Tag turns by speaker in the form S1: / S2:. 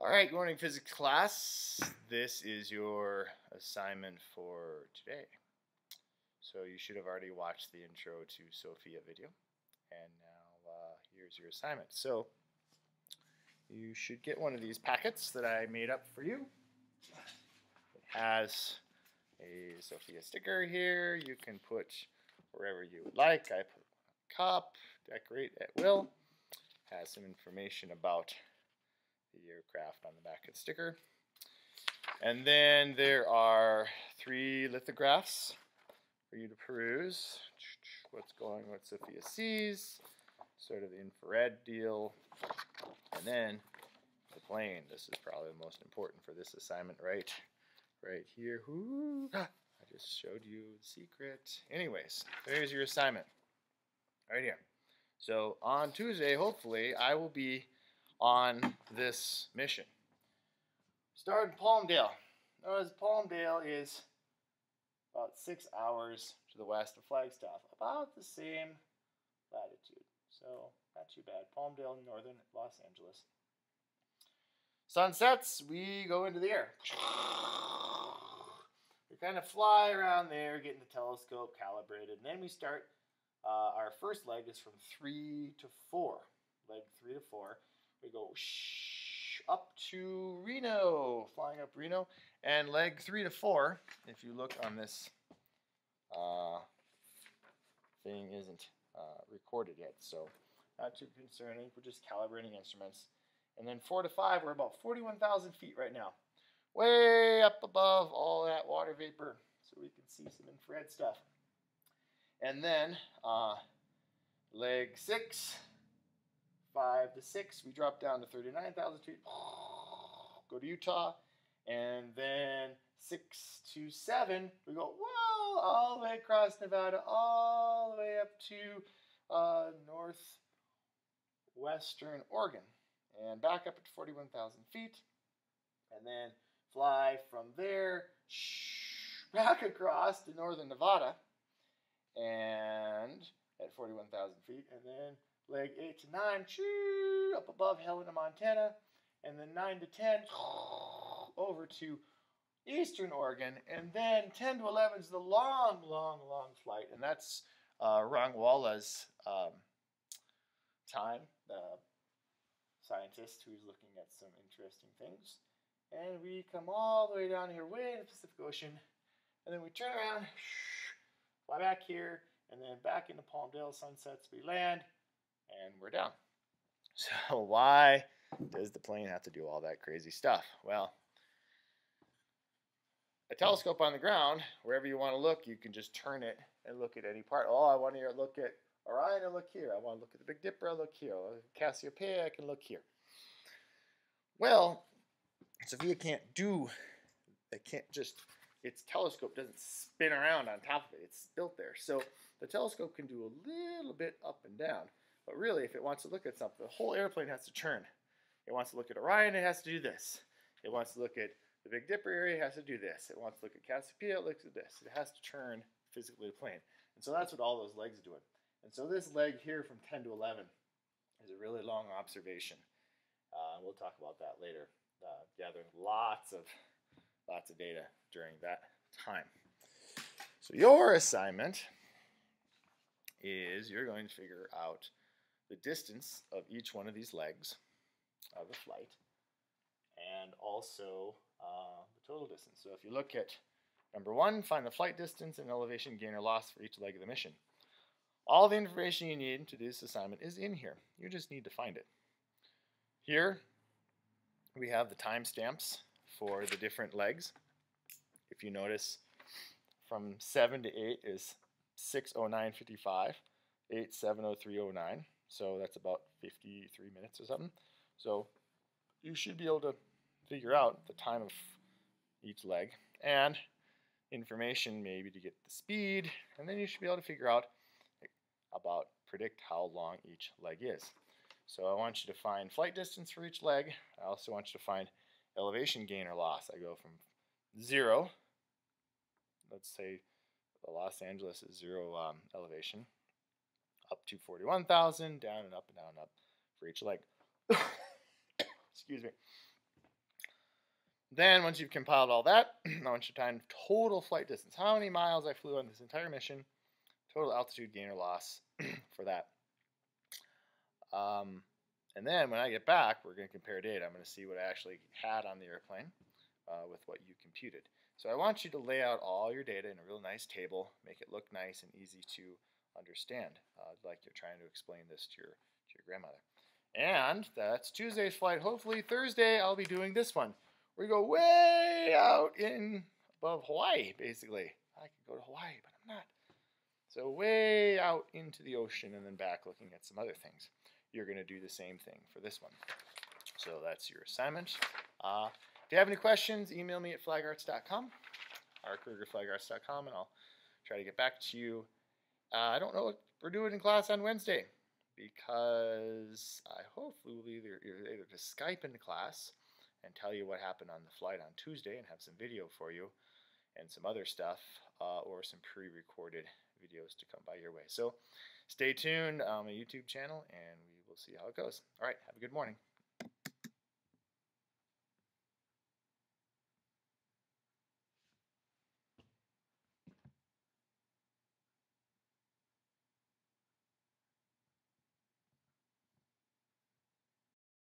S1: All right, good morning, physics class. This is your assignment for today. So you should have already watched the intro to SOFIA video. And now here's your assignment. So you should get one of these packets that I made up for you. It has a SOFIA sticker here. You can put wherever you would like. I put a cup, decorate at will. Has some information about the aircraft on the back of the sticker. And then there are 3 lithographs for you to peruse. What's going, what SOFIA sees, sort of the infrared deal, and then the plane. This is probably the most important for this assignment right here. Ooh, I just showed you the secret. Anyways, there's your assignment right here. So on Tuesday, hopefully, I will be on this mission. Start in Palmdale. Notice Palmdale is about 6 hours to the west of Flagstaff, about the same latitude. So not too bad. Palmdale, northern Los Angeles. Sunsets, we go into the air. We kind of fly around there, getting the telescope calibrated, and then we start. Our first leg is from 3 to 4. Leg 3 to 4. We go up to Reno, flying up Reno, and leg 3 to 4. If you look on this thing, isn't recorded yet, so not too concerning. We're just calibrating instruments. And then 4 to 5, we're about 41,000 feet right now, way up above all that water vapor, so we can see some infrared stuff. And then leg 6, 5 to 6, we drop down to 39,000 feet, go to Utah, and then 6 to 7, we go, whoa, all the way across Nevada, all the way up to northwestern Oregon, and back up at 41,000 feet, and then fly from there, back across to northern Nevada, and at 41,000 feet, and then leg 8 to 9, up above Helena, Montana, and then 9 to 10, over to eastern Oregon, and then 10 to 11 is the long, long, long flight, and that's Rangwala's time, the scientist who's looking at some interesting things. And we come all the way down here, way in the Pacific Ocean, and then we turn around, fly back here, and then back into Palmdale. Sunsets, we land, and we're down. So why does the plane have to do all that crazy stuff? Well, a telescope on the ground, wherever you want to look, you can just turn it and look at any part. Oh, I want to look at Orion, I look here. I want to look at the Big Dipper, I look here. Cassiopeia, I can look here. Well, SOFIA can't do, its telescope doesn't spin around on top of it. It's built there. So the telescope can do a little bit up and down. But really, if it wants to look at something, the whole airplane has to turn. It wants to look at Orion, it has to do this. It wants to look at the Big Dipper area, it has to do this. It wants to look at Cassiopeia, it looks at this. It has to turn physically the plane. And so that's what all those legs are doing. And so this leg here from 10 to 11 is a really long observation. We'll talk about that later. Gathering lots of data during that time. So your assignment is you're going to figure out the distance of each one of these legs of the flight, and also the total distance. So if you look at number 1, find the flight distance and elevation gain or loss for each leg of the mission. All the information you need to do this assignment is in here. You just need to find it. Here we have the timestamps for the different legs. If you notice, from 7 to 8 is 6:09:55, 8 7:03:09. So that's about 53 minutes or something. So you should be able to figure out the time of each leg and information maybe to get the speed, and then you should be able to figure out predict how long each leg is. So I want you to find flight distance for each leg. I also want you to find elevation gain or loss. I go from 0, let's say Los Angeles is 0 elevation, up to 41,000, down and up and down and up for each leg. Excuse me. Then once you've compiled all that, I want you to find total flight distance. How many miles I flew on this entire mission, total altitude gain or loss for that. And then when I get back, we're going to compare data. I'm going to see what I actually had on the airplane with what you computed. So I want you to lay out all your data in a real nice table, make it look nice and easy to understand, like you're trying to explain this to your grandmother. And that's Tuesday's flight. Hopefully Thursday I'll be doing this one. We go way out in above Hawaii, basically. I could go to Hawaii, but I'm not. So way out into the ocean and then back looking at some other things. You're going to do the same thing for this one. So that's your assignment. If you have any questions, email me at flagarts.com, rkruger@flagarts.com, and I'll try to get back to you. I don't know what we're doing in class on Wednesday because I hopefully will either to Skype into class and tell you what happened on the flight on Tuesday and have some video for you and some other stuff, or some pre-recorded videos to come by your way. So stay tuned on my YouTube channel, and we will see how it goes. All right, have a good morning.